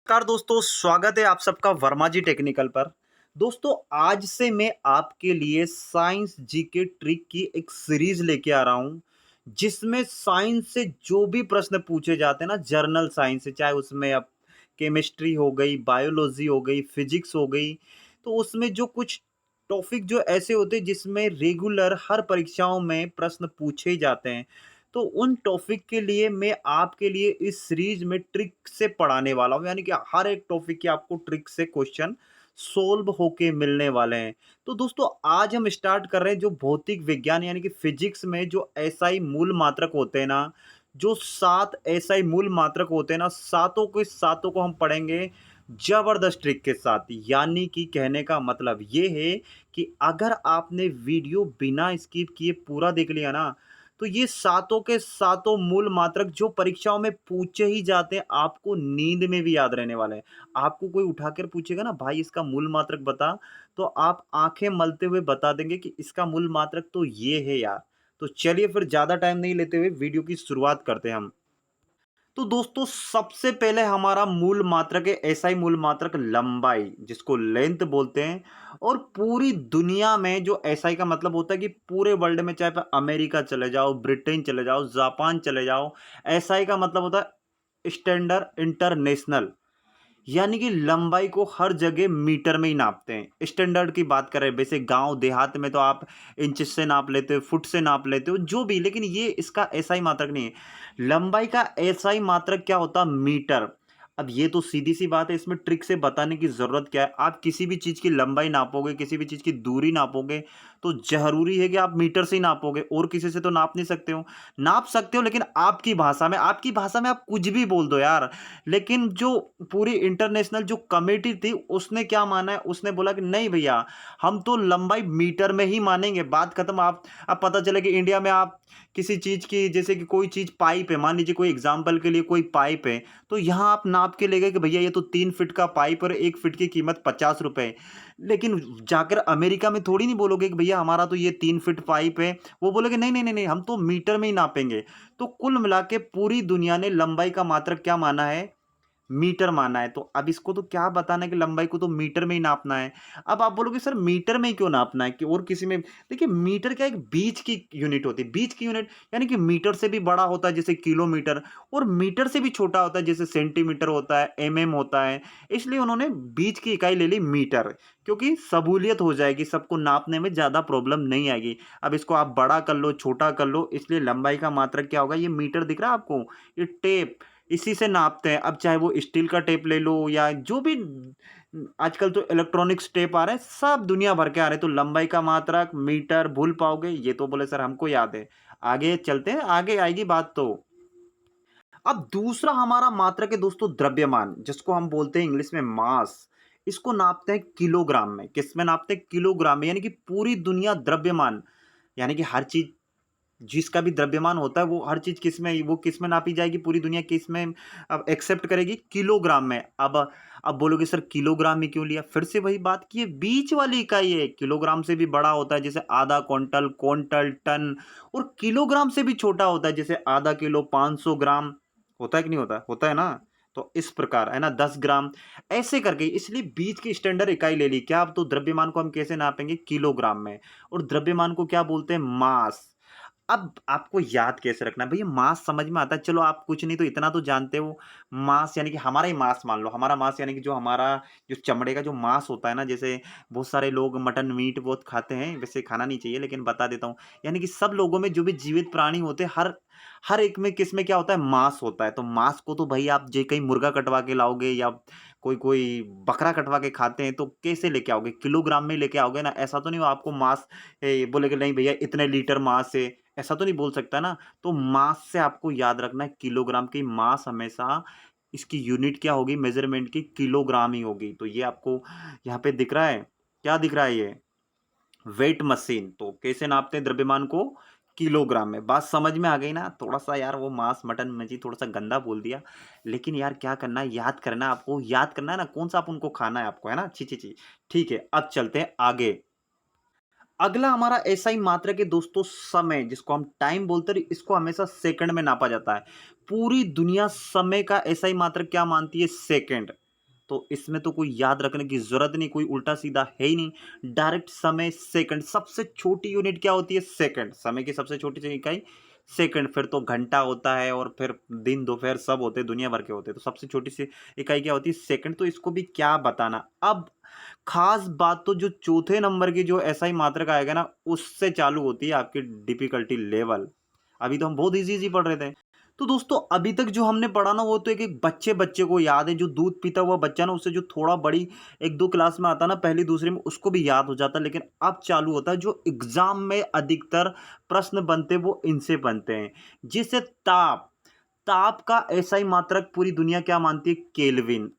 नमस्कार दोस्तों, स्वागत है आप सबका वर्मा जी टेक्निकल पर। दोस्तों, आज से मैं आपके लिए साइंस जीके ट्रिक की एक सीरीज लेके आ रहा हूँ, जिसमें साइंस से जो भी प्रश्न पूछे जाते हैं ना, जर्नल साइंस से, चाहे उसमें अब केमिस्ट्री हो गई, बायोलॉजी हो गई, फिजिक्स हो गई, तो उसमें जो कुछ टॉपिक जो ऐसे होते हैं जिसमें रेगुलर हर परीक्षाओं में प्रश्न पूछे जाते हैं, तो उन टॉपिक के लिए मैं आपके लिए इस सीरीज में ट्रिक से पढ़ाने वाला हूँ, यानी कि हर एक टॉपिक के आपको ट्रिक से क्वेश्चन सोल्व होके मिलने वाले हैं। तो दोस्तों, आज हम स्टार्ट कर रहे हैं जो भौतिक विज्ञान यानी कि फिजिक्स में जो एसआई मूल मात्रक होते हैं ना, जो 7 एसआई मूल मात्रक होते हैं ना, सातों के सातों को हम पढ़ेंगे जबरदस्त ट्रिक के साथ। यानी कि कहने का मतलब ये है कि अगर आपने वीडियो बिना स्किप किए पूरा देख लिया ना, तो ये सातों के सातों मूल मात्रक जो परीक्षाओं में पूछे ही जाते हैं, आपको नींद में भी याद रहने वाले हैं। आपको कोई उठाकर पूछेगा ना, भाई इसका मूल मात्रक बता, तो आप आंखें मलते हुए बता देंगे कि इसका मूल मात्रक तो ये है यार। तो चलिए फिर ज़्यादा टाइम नहीं लेते हुए वीडियो की शुरुआत करते हैं हम। तो दोस्तों, सबसे पहले हमारा मूल मात्रक है एसआई मूल मात्रक लंबाई, जिसको लेंथ बोलते हैं। और पूरी दुनिया में जो एसआई का मतलब होता है कि पूरे वर्ल्ड में, चाहे आप अमेरिका चले जाओ, ब्रिटेन चले जाओ, जापान चले जाओ, एसआई का मतलब होता है स्टैंडर्ड इंटरनेशनल। यानी कि लंबाई को हर जगह मीटर में ही नापते हैं। स्टैंडर्ड की बात करें, वैसे गांव देहात में तो आप इंचेस से नाप लेते हो, फुट से नाप लेते हो, जो भी, लेकिन ये इसका एसआई मात्रक नहीं है। लंबाई का एसआई मात्रक क्या होता है? मीटर। अब ये तो सीधी सी बात है, इसमें ट्रिक से बताने की जरूरत क्या है। आप किसी भी चीज की लंबाई नापोगे, किसी भी चीज की दूरी नापोगे, तो जरूरी है कि आप मीटर से ही नापोगे, और किसी से तो नाप नहीं सकते हो। नाप सकते हो, लेकिन आपकी भाषा में आप कुछ भी बोल दो यार। लेकिन जो पूरी इंटरनेशनल जो कमेटी थी, उसने क्या माना है? उसने बोला कि नहीं भैया, हम तो लंबाई मीटर में ही मानेंगे, बात खत्म। आप अब पता चले कि इंडिया में आप किसी चीज की, जैसे कि कोई चीज पाइप है, मान लीजिए कोई एग्जांपल के लिए कोई पाइप है, तो यहाँ आप नाप के ले गए कि भैया ये तो 3 फीट का पाइप और 1 फीट की कीमत 50 रुपए। लेकिन जाकर अमेरिका में थोड़ी नहीं बोलोगे कि भैया हमारा तो ये 3 फीट पाइप है। वो बोलोगे नहीं नहीं नहीं नहीं, हम तो मीटर में ही नापेंगे। तो कुल मिला के पूरी दुनिया ने लंबाई का मात्रक क्या माना है? मीटर माना है। तो अब इसको तो क्या बताना है कि लंबाई को तो मीटर में ही नापना है। अब आप बोलोगे सर मीटर में ही क्यों नापना है कि और किसी में? देखिए, मीटर क्या, एक बीच की यूनिट होती है। बीच की यूनिट यानी कि मीटर से भी बड़ा होता है जैसे किलोमीटर, और मीटर से भी छोटा होता है जैसे सेंटीमीटर होता है, एमएम होता है। इसलिए उन्होंने बीच की इकाई ले ली मीटर, क्योंकि सहूलियत हो जाएगी, सबको नापने में ज्यादा प्रॉब्लम नहीं आएगी। अब इसको आप बड़ा कर लो, छोटा कर लो, इसलिए लंबाई का मात्रक क्या होगा? ये मीटर दिख रहा है आपको, ये टेप, इसी से नापते हैं। अब चाहे वो स्टील का टेप ले लो या जो भी, आजकल तो इलेक्ट्रॉनिक्स टेप आ रहे हैं, सब दुनिया भर के आ रहे हैं। तो लंबाई का मात्रक मीटर भूल पाओगे? ये तो बोले सर हमको याद है। आगे चलते हैं, आगे आएगी बात तो। अब दूसरा हमारा मात्रक है दोस्तों द्रव्यमान, जिसको हम बोलते हैं इंग्लिश में मास। इसको नापते हैं किलोग्राम में। किस में नापते हैं? किलोग्राम में। यानी कि पूरी दुनिया द्रव्यमान, यानी कि हर चीज जिसका भी द्रव्यमान होता है, वो हर चीज किस में नापी जाएगी? पूरी दुनिया किस में अब एक्सेप्ट करेगी? किलोग्राम में। अब बोलोगे सर किलोग्राम में क्यों लिया? फिर से वही बात की, ये बीच वाली इकाई है। किलोग्राम से भी बड़ा होता है जैसे आधा क्विंटल, क्विंटल, टन। और किलोग्राम से भी छोटा होता है जैसे आधा किलो, 500 ग्राम। होता है कि नहीं होता? होता है ना? तो इस प्रकार है ना, 10 ग्राम, ऐसे करके। इसलिए बीच की स्टैंडर्ड इकाई ले ली क्या? अब तो द्रव्यमान को हम कैसे नापेंगे? किलोग्राम में। और द्रव्यमान को क्या बोलते हैं? मास। अब आपको याद कैसे रखना है भैया? मास समझ में आता है, चलो आप कुछ नहीं तो इतना तो जानते हो। मास यानी कि हमारा ही मास मान लो, हमारा मास यानी कि जो हमारा जो चमड़े का जो मास होता है ना, जैसे बहुत सारे लोग मटन मीट बहुत खाते हैं, वैसे खाना नहीं चाहिए लेकिन बता देता हूँ। यानी कि सब लोगों में जो भी जीवित प्राणी होते हैं, हर हर एक में किस में क्या होता है? मांस होता है। तो मांस को तो भाई आप जे कहीं मुर्गा कटवा के लाओगे या कोई कोई बकरा कटवा के खाते हैं, तो कैसे लेके आओगे? किलोग्राम में लेके आओगे ना। ऐसा तो नहीं हो आपको मांस बोलेगे नहीं भैया इतने लीटर मांस है, ऐसा तो नहीं बोल सकता ना। तो मास से आपको याद रखना है किलोग्राम की। मास हमेशा इसकी यूनिट क्या होगी मेजरमेंट की? किलोग्राम ही होगी। तो ये आपको यहाँ पे दिख रहा है, क्या दिख रहा है? ये वेट मशीन। तो कैसे नापते हैं द्रव्यमान को? किलोग्राम में। बात समझ में आ गई ना? थोड़ा सा यार वो मांस मटन मछली थोड़ा सा गंदा बोल दिया, लेकिन यार क्या करना है, याद करना है आपको, याद करना है ना कौन सा आप उनको खाना है आपको, है ना? छी छी छी। ठीक है, अब चलते हैं आगे। अगला हमारा ऐसा ही मात्रक है दोस्तों समय, जिसको हम टाइम बोलते हैं। इसको हमेशा सेकंड में नापा जाता है। पूरी दुनिया समय का ऐसा ही मात्रक क्या मानती है? सेकंड। तो इसमें तो कोई याद रखने की ज़रूरत नहीं, कोई उल्टा-सीधा है ही नहीं। डायरेक्ट समय सेकंड, सबसे छोटी यूनिट क्या होती है? सेकंड। समय की सबसे छोटी सी इकाई सेकंड, फिर तो घंटा होता है और फिर दिन, दोपहर सब होते हैं, दुनिया भर के होते हैं। तो सबसे छोटी सी इकाई क्या होती है? सेकंड। तो इसको भी क्या बताना। अब ख़ास बात तो जो चौथे नंबर की जो एसआई मात्रक आएगा ना, उससे चालू होती है आपकी डिफ़िकल्टी लेवल। अभी तो हम बहुत ईज़ी-ईज़ी पढ़ रहे थे। तो दोस्तों अभी तक जो हमने पढ़ा ना, वो तो एक बच्चे-बच्चे को याद है, जो दूध पीता हुआ बच्चा ना, उससे जो थोड़ा बड़ी 1-2 क्लास में आता ना, पहली दूसरी में, उसको भी याद हो जाता है। लेकिन अब चालू होता है जो एग्ज़ाम में अधिकतर प्रश्न बनते हैं, वो इनसे बनते हैं। जैसे ताप, ताप का एसआई मात्रक पूरी दुनिया क्या मानती है? केल्विन।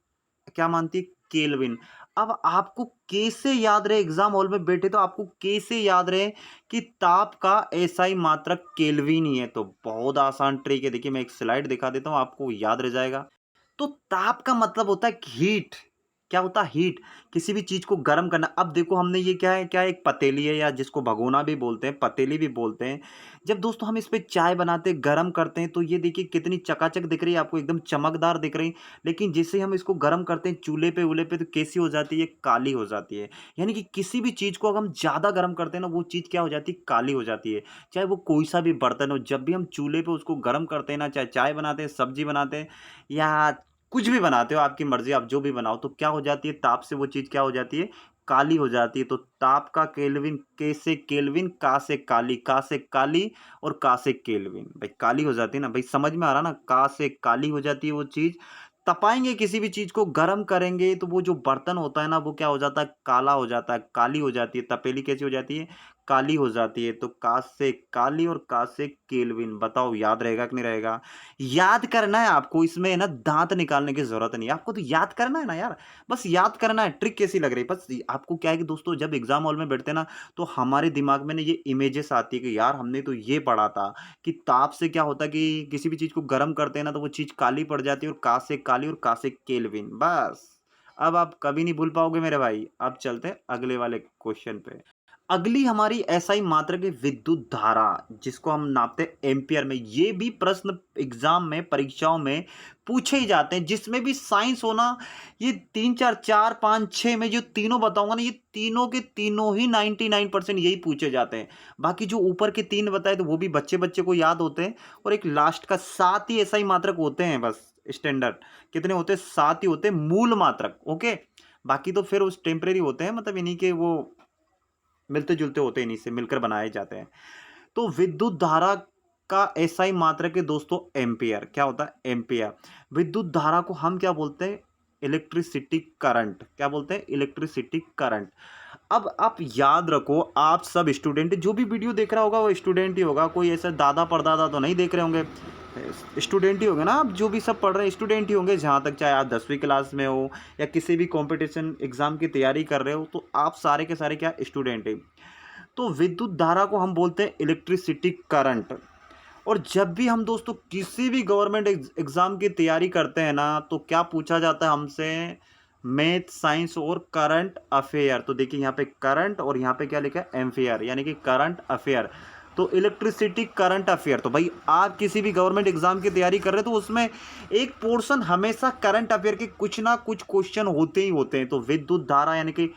क्या मानती है? केल्विन। अब आपको कैसे याद रहे, एग्जाम हॉल में बैठे तो आपको कैसे याद रहे कि ताप का एसआई मात्रक केल्विन ही है? तो बहुत आसान ट्रिक है, देखिए मैं एक स्लाइड दिखा देता हूँ, आपको याद रह जाएगा। तो ताप का मतलब होता है हीट। क्या होता है? हीट। किसी भी चीज को गर्म करना। अब देखो हमने ये क्या है, एक पतीली है, या जिसको भगोना भी बोलते हैं, पतीली भी बोलते हैं। जब दोस्तों हम इस पे चाय बनाते हैं, गर्म करते हैं, तो ये देखिए कितनी चकाचक दिख रही है आपको, एकदम चमकदार दिख रही। लेकिन जैसे हम इसको गर्म करते हैं चूल्हे पे वूल्हे पे, तो कैसी हो जाती है? काली हो जाती है। यानी कि किसी भी चीज को अगर हम ज्यादा गर्म करते हैं ना, वो चीज क्या हो जाती है? काली हो जाती है। चाहे वो कोई सा भी बर्तन हो, जब भी हम चूल्हे पे उसको गर्म करते हैं ना, चाहे चाय बनाते हैं, सब्जी बनाते हैं, या कुछ भी बनाते हो, आपकी मर्ज़ी, आप जो भी बनाओ, तो क्या हो जाती है? ताप से वो चीज़ क्या हो जाती है? काली हो जाती है। तो ताप का केल्विन, के से केल्विन, का से काली, का से काली और का से केल्विन। भाई काली हो जाती है ना, भाई समझ में आ रहा ना? का से काली हो जाती है वो चीज़। तपाएँगे किसी भी चीज़ को, गरम करेंगे, तो वो जो बर्तन होता है ना, वो क्या हो जाता है? काला हो जाता है, काली हो जाती है। तपेली कैसी हो जाती है? काली हो जाती है। तो का से काली और का से केल्विन, बताओ याद रहेगा कि नहीं रहेगा? याद करना है आपको, इसमें ना दाँत निकालने की ज़रूरत नहीं है, आपको तो याद करना है ना यार, बस याद करना है। ट्रिक कैसी लग रही है? बस आपको क्या है कि दोस्तों जब एग्ज़ाम हॉल में बैठते हैं ना, तो हमारे दिमाग में ना ये इमेजेस आती है कि यार हमने तो ये पढ़ा था कि ताप से क्या होता है कि किसी भी चीज़ को गर्म करते हैं ना, तो वो चीज़ काली पड़ जाती है, और का से काली और का से केल्विन, बस। अब आप कभी नहीं भूल पाओगे मेरे भाई। अब चलते हैं अगले वाले क्वेश्चन पे। अगली हमारी एसआई मात्रक है विद्युत धारा, जिसको हम नापते हैं एम्पियर में। ये भी प्रश्न एग्जाम में, परीक्षाओं में पूछे ही जाते हैं, जिसमें भी साइंस होना। ये 3 4 4 5 6 में जो तीनों बताऊंगा ना, ये तीनों के तीनों ही 99% यही पूछे जाते हैं। बाकी जो ऊपर के 3 बताए, तो वो भी बच्चे बच्चे को याद होते हैं। और एक लास्ट का 7 ही एसआई मात्रक होते हैं बस, स्टैंडर्ड। कितने होते हैं? 7 ही होते हैं मूल मात्रक। ओके, बाकी तो फिर उस टेम्परेरी होते हैं, मतलब इन्हीं के वो मिलते-जुलते होते हैं, इन्हीं से मिलकर बनाए जाते हैं। तो विद्युत धारा का एसआई मात्रक है दोस्तों एम्पीयर। क्या होता है? एम्पीयर। विद्युत धारा को हम क्या बोलते हैं? Electricity current. क्या बोलते हैं? Electricity current. अब आप याद रखो, आप सब स्टूडेंट, जो भी वीडियो देख रहा होगा वो स्टूडेंट ही होगा, कोई ऐसा दादा परदादा तो नहीं देख रहे होंगे। स्टूडेंट ही होंगे ना, आप जो भी सब पढ़ रहे हैं स्टूडेंट ही होंगे, जहाँ तक चाहे आप 10वीं क्लास में हो या किसी भी कंपटीशन एग्जाम की तैयारी कर रहे हो, तो आप सारे के सारे क्या? स्टूडेंट हैं। तो विद्युत धारा को हम बोलते हैं इलेक्ट्रिसिटी करंट। और जब भी हम दोस्तों किसी भी गवर्नमेंट एग्जाम की तैयारी करते हैं ना, तो क्या पूछा जाता है हमसे? मैथ, साइंस और करंट अफेयर। तो देखिए यहाँ पे करंट और यहाँ पे क्या लिखा है? एम्फेयर, यानी कि करंट अफेयर। तो इलेक्ट्रिसिटी करंट अफेयर। तो भाई आप किसी भी गवर्नमेंट एग्जाम की तैयारी कर रहे हो, तो उसमें एक पोर्शन हमेशा करंट अफेयर के कुछ ना कुछ क्वेश्चन होते ही होते हैं। तो विद्युत धारा यानी कि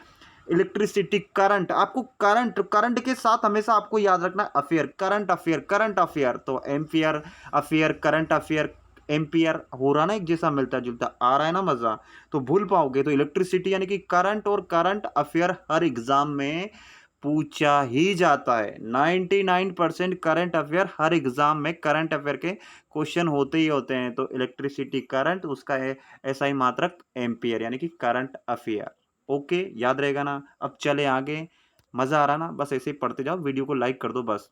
इलेक्ट्रिसिटी करंट, आपको करंट, करंट के साथ हमेशा आपको याद रखना affair, current affair, current affair. तो ampere, affair, current affair, ampere हो रहा ना, एक जैसा मिलता जुलता आ रहा है ना, मजा तो भूल पाओगे। तो इलेक्ट्रिसिटी यानी कि करंट और करंट अफेयर हर एग्जाम में पूछा ही जाता है। 99% करंट अफेयर हर एग्जाम में करंट अफेयर के क्वेश्चन होते ही होते हैं। तो इलेक्ट्रिसिटी करंट, उसका है एसआई मात्रक एम्पियर, यानी कि करंट अफेयर। ओके, याद रहेगा ना? अब चले आगे। मजा आ रहा ना? बस ऐसे ही पढ़ते जाओ, वीडियो को लाइक कर दो बस।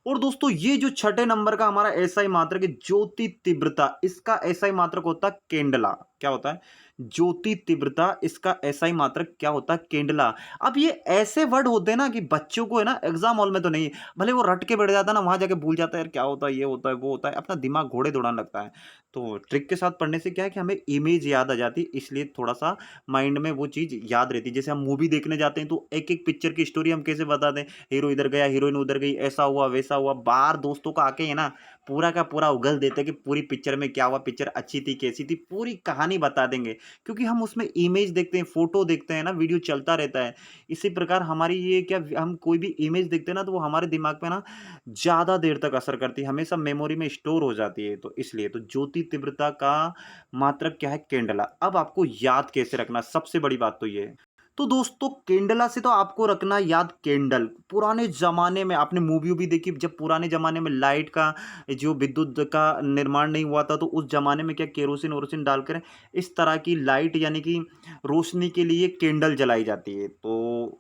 और दोस्तों ये जो छठे नंबर का हमारा एसआई मात्रक है ज्योति तीव्रता, इसका एसआई मात्रक होता है केंडला। क्या होता है? ज्योति तीव्रता, इसका एसआई मात्रक क्या होता है? केंडला। अब ये ऐसे वर्ड होते हैं ना कि बच्चों को है ना, एग्जाम हॉल में तो नहीं, भले वो रट के बैठ जाता है ना, वहां जाके भूल जाता है यार क्या होता है, ये होता है, वो होता है, अपना दिमाग घोड़े दौड़ाने लगता है। तो ट्रिक के साथ पढ़ने से क्या है कि हमें इमेज याद आ जाती है, इसलिए थोड़ा सा माइंड में वो चीज याद रहती है। जैसे हम मूवी देखने जाते हैं, तो एक एक पिक्चर की स्टोरी हम कैसे बता दें? हीरो इधर गया, हीरोइन उधर गई, ऐसा हुआ वैसा हुआ, बाहर दोस्तों का आके है ना पूरा का पूरा उगल देते कि पूरी पिक्चर में क्या हुआ, पिक्चर अच्छी थी, कैसी थी, पूरी कहानी बता देंगे। क्योंकि हम उसमें इमेज देखते हैं, फ़ोटो देखते हैं ना, वीडियो चलता रहता है। इसी प्रकार हमारी ये क्या हम कोई भी इमेज देखते हैं ना, तो वो हमारे दिमाग पे ना ज़्यादा देर तक असर करती है, हमेशा मेमोरी में स्टोर हो जाती है। तो इसलिए तो ज्योति तीव्रता का मात्रक क्या है? कैंडेला। अब आपको याद कैसे रखना, सबसे बड़ी बात तो ये है। तो दोस्तों कैंडेला से तो आपको रखना याद कैंडल। पुराने ज़माने में आपने मूवी-वूवी देखी, जब पुराने ज़माने में लाइट का जो विद्युत का निर्माण नहीं हुआ था, तो उस ज़माने में क्या केरोसिन-वेरोसिन डालकर इस तरह की लाइट यानी कि रोशनी के लिए कैंडल जलाई जाती है। तो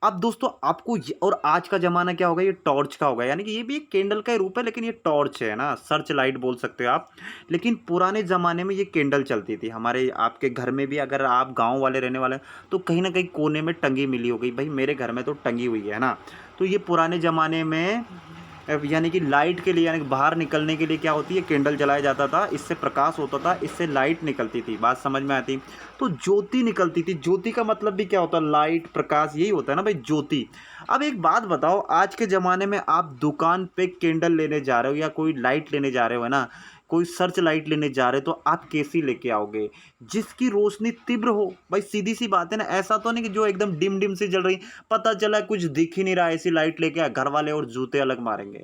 अब दोस्तों आपको ये और आज का ज़माना क्या होगा, ये टॉर्च का होगा, यानी कि ये भी एक कैंडल का ही रूप है, लेकिन ये टॉर्च है ना, सर्च लाइट बोल सकते हो आप। लेकिन पुराने ज़माने में ये कैंडल चलती थी। हमारे आपके घर में भी अगर आप गाँव वाले रहने वाले हैं, तो कहीं न कहीं कोने में टंगी मिली होगी। भई मेरे घर में तो टंगी हुई है ना? तो ये पुराने ज़माने में यानी कि लाइट के लिए यानी कि बाहर निकलने के लिए क्या होती है, कैंडल जलाया जाता था, इससे प्रकाश होता था, इससे लाइट निकलती थी, बात समझ में आती। तो ज्योति निकलती थी, ज्योति का मतलब भी क्या होता है, लाइट, प्रकाश, यही होता है ना भाई ज्योति। अब एक बात बताओ, आज के ज़माने में आप दुकान पे कैंडल लेने जा रहे हो या कोई लाइट लेने जा रहे हो, है ना? कोई सर्च लाइट लेने जा रहे हो, तो आप कैसी लेके आओगे? जिसकी रोशनी तीव्र हो, भाई सीधी-सी बात है ना, ऐसा तो नहीं कि जो एकदम डिम-डिम सी जल रही, पता चला कुछ दिख ही नहीं रहा, ऐसी लाइट लेके आ, घर वाले और जूते अलग मारेंगे।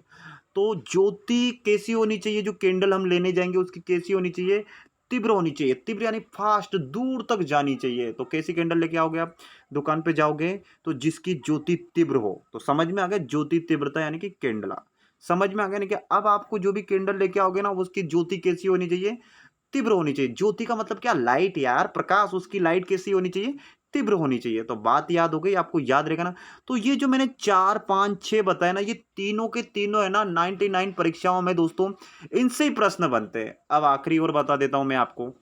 तो ज्योति कैसी होनी चाहिए, जो कैंडल हम लेने जाएँगे उसकी कैसी होनी चाहिए? तीव्र होनी चाहिए। तीव्र यानी फ़ास्ट दूर तक जानी चाहिए। तो कैसी कैंडल लेके आओगे आप? दुकान पे जाओगे तो जिसकी ज्योति तीव्र हो। तो समझ में आ गया ज्योति तीव्रता यानी कि कैंडला। समझ में आ गया ना कि अब आपको जो भी कैंडल लेके आओगे ना उसकी ज्योति कैसी होनी चाहिए? तीव्र होनी चाहिए। ज्योति का मतलब क्या? लाइट यार, प्रकाश, उसकी लाइट कैसी होनी चाहिए? तीव्र होनी चाहिए। तो बात याद हो गई, आपको याद रहेगा ना? तो ये जो मैंने 4, 5, 6 बताए ना, ये तीनों के तीनों है ना 99 परीक्षाओं में दोस्तों इनसे ही प्रश्न बनते हैं। अब आखिरी और बता देता हूँ मैं आपको।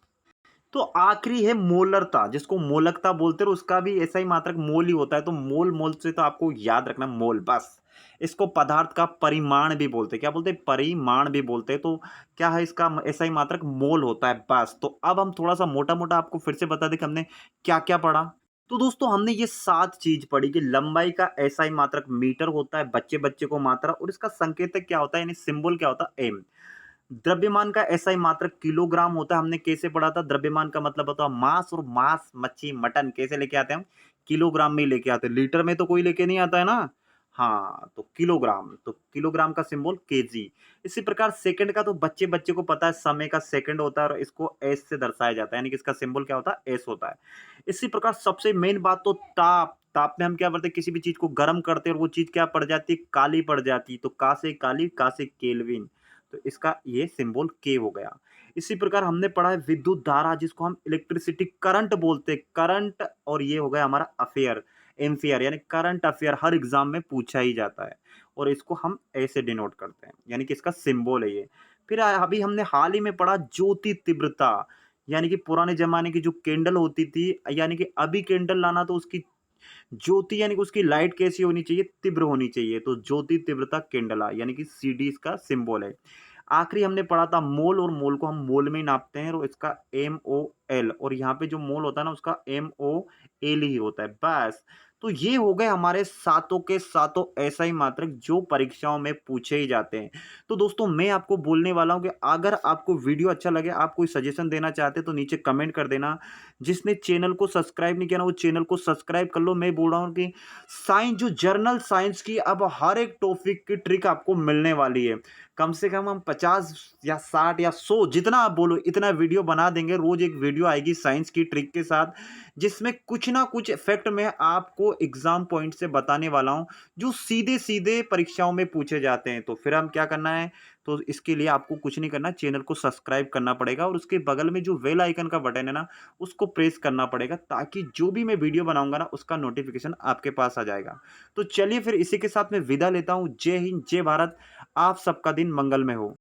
तो आखिरी है मोलरता, जिसको मोलकता बोलते हैं, और उसका भी ऐसा ही मात्रक मोल ही होता है। तो मोल मोल से तो आपको याद रखना मोल बस। इसको पदार्थ का परिमाण भी बोलते हैं। क्या बोलते हैं? परिमाण भी बोलते हैं। तो क्या है इसका ऐसा ही मात्रक मोल होता है बस। तो अब हम थोड़ा सा मोटा मोटा आपको फिर से बता दें कि हमने क्या क्या पढ़ा। तो दोस्तों हमने ये 7 चीज पढ़ी कि लंबाई का ऐसा ही मात्रक मीटर होता है, बच्चे बच्चे को मात्रा, और इसका संकेतक क्या होता है, यानी सिंबल क्या होता है, एम। द्रव्यमान का ऐसा ही मात्रक किलोग्राम होता है, हमने कैसे पढ़ा था, द्रव्यमान का मतलब होता है मास, और मास मच्छी मटन कैसे लेके आते हैं हम, किलोग्राम में ही लेके आते हैं, लीटर में तो कोई लेके नहीं आता है ना। हाँ, तो किलोग्राम, तो किलोग्राम का सिंबल केजी। इसी प्रकार सेकंड का तो बच्चे बच्चे को पता है, समय का सेकंड होता है और इसको एस से दर्शाया जाता है, यानी कि इसका सिंबल क्या होता है, एस होता है। इसी प्रकार सबसे मेन बात तो ताप, ताप में हम क्या करते हैं, किसी भी चीज को गर्म करते हैं और वो चीज क्या पड़ जाती है, काली पड़ जाती है। तो का से काली, का से केल्विन, तो इसका ये सिंबल के हो गया। इसी प्रकार हमने पढ़ा है विद्युत धारा, जिसको हम इलेक्ट्रिसिटी करंट बोलते हैं, करंट, और ये हो गया हमारा अफेयर, एम्पियर, यानी करंट अफेयर हर एग्जाम में पूछा ही जाता है, और इसको हम ऐसे डिनोट करते हैं, यानी कि इसका सिंबल है ये। फिर अभी हमने हाल ही में पढ़ा ज्योति तीव्रता, यानी कि पुराने जमाने की जो कैंडल होती थी, यानी कि अभी कैंडल लाना तो उसकी ज्योति यानी कि उसकी लाइट कैसी होनी चाहिए, तीव्र होनी चाहिए। तो ज्योति तीव्रता कैंडला, यानी कि सीडी इसका सिंबल है। आखिरी हमने पढ़ा था मोल, और मोल को हम मोल में ही नापते हैं, और इसका MOL, और यहाँ पे जो मोल होता है ना उसका MOL ही होता है बस। तो ये हो गए हमारे सातों के सातों ऐसा ही मात्रक जो परीक्षाओं में पूछे ही जाते हैं। तो दोस्तों मैं आपको बोलने वाला हूँ कि अगर आपको वीडियो अच्छा लगे, आप कोई सजेशन देना चाहते हैं, तो नीचे कमेंट कर देना। जिसने चैनल को सब्सक्राइब नहीं किया ना, वो चैनल को सब्सक्राइब कर लो। मैं बोल रहा हूँ कि साइंस, जो जर्नल साइंस की, अब हर एक टॉपिक की ट्रिक आपको मिलने वाली है। कम से कम हम 50 या 60 या 100, जितना आप बोलो इतना वीडियो बना देंगे। रोज एक वीडियो आएगी साइंस की ट्रिक के साथ, जिसमें कुछ ना कुछ इफेक्ट में आपको एग्जाम पॉइंट से बताने वाला हूं, जो सीधे सीधे परीक्षाओं में पूछे जाते हैं। तो फिर हम क्या करना है, तो इसके लिए आपको कुछ नहीं करना, चैनल को सब्सक्राइब करना पड़ेगा, और उसके बगल में जो बेल आइकन का बटन है ना, उसको प्रेस करना पड़ेगा, ताकि जो भी मैं वीडियो बनाऊंगा ना उसका नोटिफिकेशन आपके पास आ जाएगा। तो चलिए फिर इसी के साथ मैं विदा लेता हूं। जय हिंद, जय भारत। आप सबका दिन मंगलमय हो।